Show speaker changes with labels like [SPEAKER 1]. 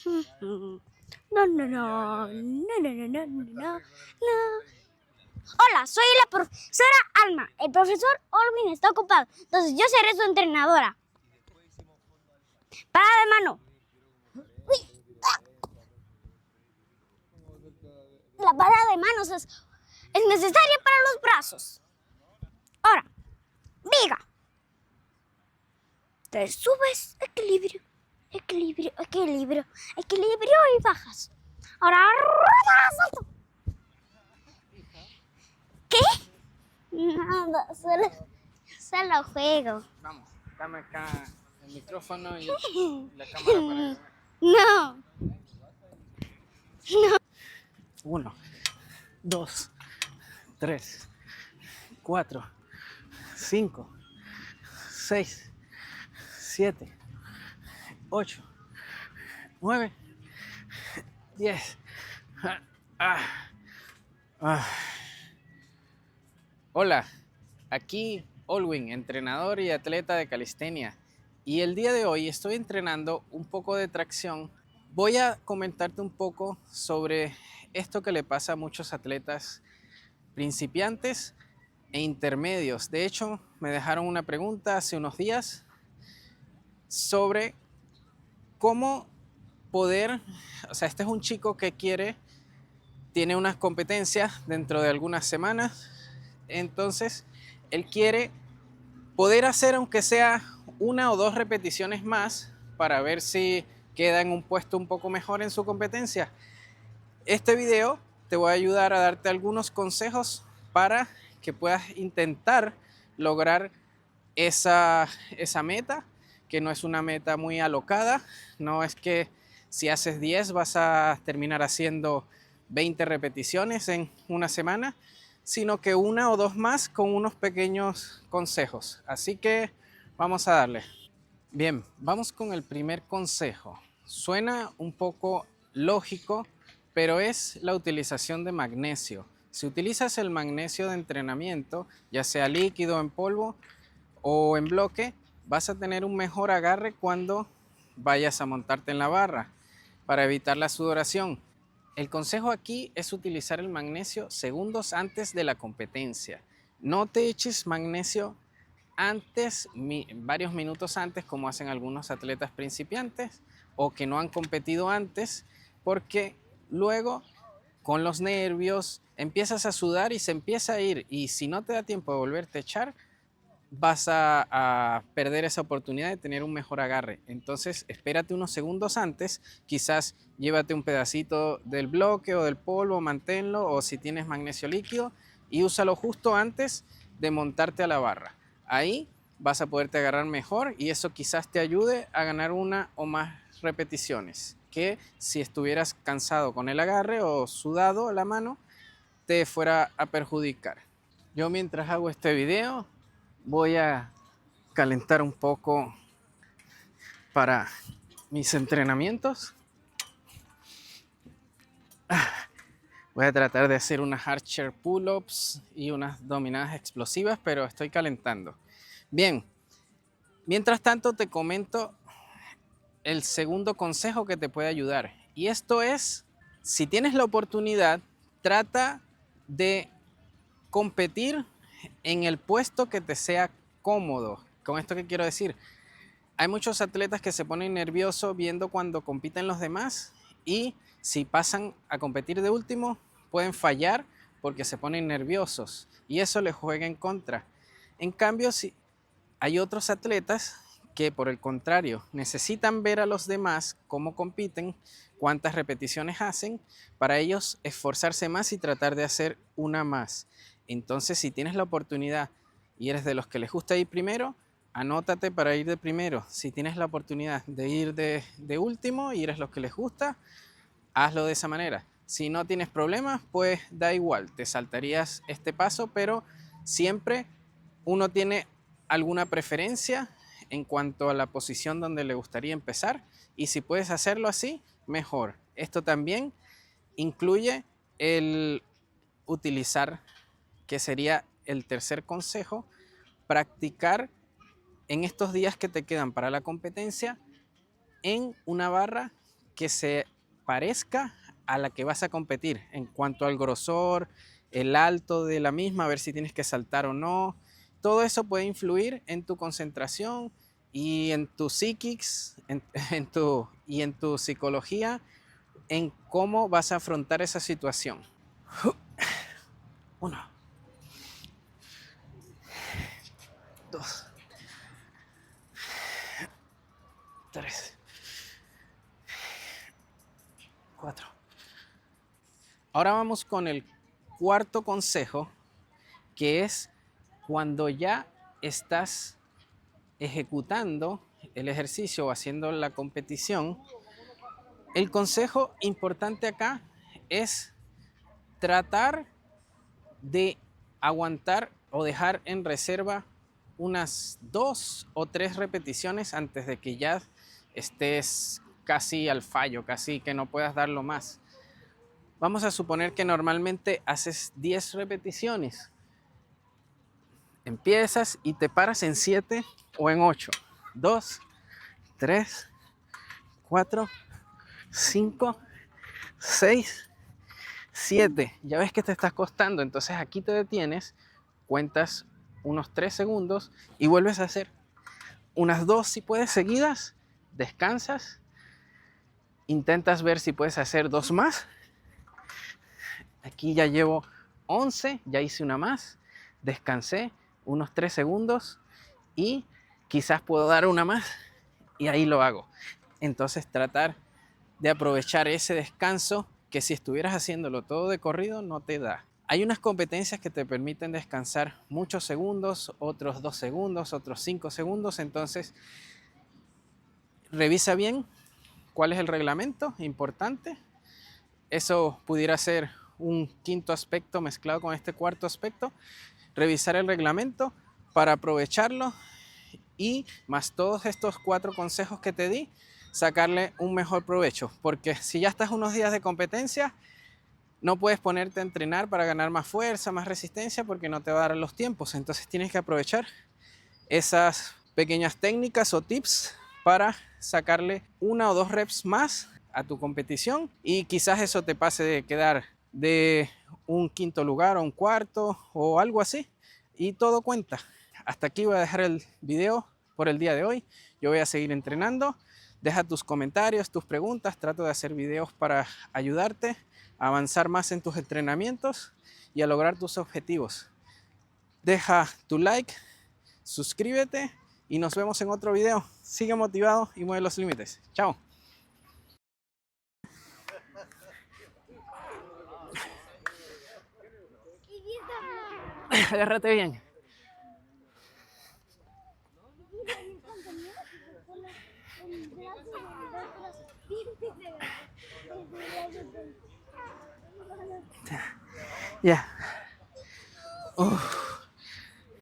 [SPEAKER 1] No, no, no, no, no, no, no, no, no. Hola, soy la profesora Alma. El profesor Olvin está ocupado, entonces yo seré su entrenadora. Parada de mano. La parada de manos es necesaria para los brazos. Ahora, diga. Te subes, equilibrio, equilibrio, equilibrio, equilibrio y bajas. Ahora, salto. ¿Qué? Nada, solo juego.
[SPEAKER 2] Vamos, dame acá el micrófono y la cámara para que...
[SPEAKER 1] No.
[SPEAKER 2] 1, 2, 3, 4, 5, 6, 7, 8, 9, 10. Hola, aquí Olwin, entrenador y atleta de calistenia. Y el día de hoy estoy entrenando un poco de tracción. Voy a comentarte un poco sobre esto que le pasa a muchos atletas principiantes e intermedios. De hecho, me dejaron una pregunta hace unos días sobre cómo poder, este es un chico que tiene unas competencias dentro de algunas semanas, entonces él quiere poder hacer aunque sea 1 o 2 repeticiones más para ver si queda en un puesto un poco mejor en su competencia. Este video te voy a ayudar a darte algunos consejos para que puedas intentar lograr esa meta, que no es una meta muy alocada. No es que si haces 10 vas a terminar haciendo 20 repeticiones en una semana, sino que 1 o 2 más con unos pequeños consejos. Así que vamos a darle. Bien, vamos con el primer consejo. Suena un poco lógico, pero es la utilización de magnesio. Si utilizas el magnesio de entrenamiento, ya sea líquido, en polvo o en bloque, vas a tener un mejor agarre cuando vayas a montarte en la barra para evitar la sudoración. El consejo aquí es utilizar el magnesio segundos antes de la competencia. No te eches magnesio antes, varios minutos antes, como hacen algunos atletas principiantes o que no han competido antes, porque luego con los nervios empiezas a sudar y se empieza a ir, y si no te da tiempo de volverte a echar, vas a perder esa oportunidad de tener un mejor agarre. Entonces espérate unos segundos antes, quizás llévate un pedacito del bloque o del polvo, manténlo, o si tienes magnesio líquido, y úsalo justo antes de montarte a la barra. Ahí vas a poderte agarrar mejor y eso quizás te ayude a ganar 1 o más repeticiones, que si estuvieras cansado con el agarre o sudado la mano, te fuera a perjudicar. Yo mientras hago este video voy a calentar un poco para mis entrenamientos. Voy a tratar de hacer unas archer pull-ups y unas dominadas explosivas, pero estoy calentando. Bien, mientras tanto te comento el segundo consejo que te puede ayudar. Y esto es, si tienes la oportunidad, trata de competir en el puesto que te sea cómodo. ¿Con esto qué quiero decir? Hay muchos atletas que se ponen nerviosos viendo cuando compiten los demás, y si pasan a competir de último pueden fallar porque se ponen nerviosos y eso les juega en contra. En cambio, si hay otros atletas que por el contrario necesitan ver a los demás cómo compiten, cuántas repeticiones hacen, para ellos esforzarse más y tratar de hacer una más. Entonces, si tienes la oportunidad y eres de los que les gusta ir primero, anótate para ir de primero. Si tienes la oportunidad de ir de último y eres los que les gusta, hazlo de esa manera. Si no tienes problemas, pues da igual, te saltarías este paso, pero siempre uno tiene alguna preferencia en cuanto a la posición donde le gustaría empezar, y si puedes hacerlo así, mejor. Esto también incluye el utilizar, que sería el tercer consejo, practicar en estos días que te quedan para la competencia en una barra que se parezca a la que vas a competir en cuanto al grosor, el alto de la misma, a ver si tienes que saltar o no. Todo eso puede influir en tu concentración y en tu psiquics, y en tu psicología, en cómo vas a afrontar esa situación. 1, 2, 3, 4. Ahora vamos con el cuarto consejo, que es cuando ya estás ejecutando el ejercicio o haciendo la competición. El consejo importante acá es tratar de aguantar o dejar en reserva unas 2 o 3 repeticiones antes de que ya estés casi al fallo, casi que no puedas darlo más. Vamos a suponer que normalmente haces 10 repeticiones. Empiezas y te paras en 7 o en 8. 2, 3, 4, 5, 6, 7. Ya ves que te estás costando, entonces aquí te detienes, cuentas unos 3 segundos y vuelves a hacer unas 2 si puedes seguidas, descansas, intentas ver si puedes hacer 2 más. Aquí ya llevo 11, ya hice una más, descansé unos 3 segundos y quizás puedo dar una más y ahí lo hago. Entonces tratar de aprovechar ese descanso que si estuvieras haciéndolo todo de corrido no te da. Hay unas competencias que te permiten descansar muchos segundos, otros 2 segundos, otros 5 segundos, entonces revisa bien cuál es el reglamento, importante. Eso pudiera ser un quinto aspecto mezclado con este cuarto aspecto, revisar el reglamento para aprovecharlo y más todos estos 4 consejos que te di, sacarle un mejor provecho, porque si ya estás unos días de competencia, no puedes ponerte a entrenar para ganar más fuerza, más resistencia, porque no te va a dar los tiempos. Entonces tienes que aprovechar esas pequeñas técnicas o tips para sacarle 1 o 2 reps más a tu competición y quizás eso te pase de quedar de un quinto lugar a un cuarto o algo así y todo cuenta. Hasta aquí voy a dejar el video por el día de hoy. Yo voy a seguir entrenando. Deja tus comentarios, tus preguntas. Trato de hacer videos para ayudarte a avanzar más en tus entrenamientos y a lograr tus objetivos. Deja tu like, suscríbete y nos vemos en otro video. Sigue motivado y mueve los límites. Chao. Agárrate bien. Ya.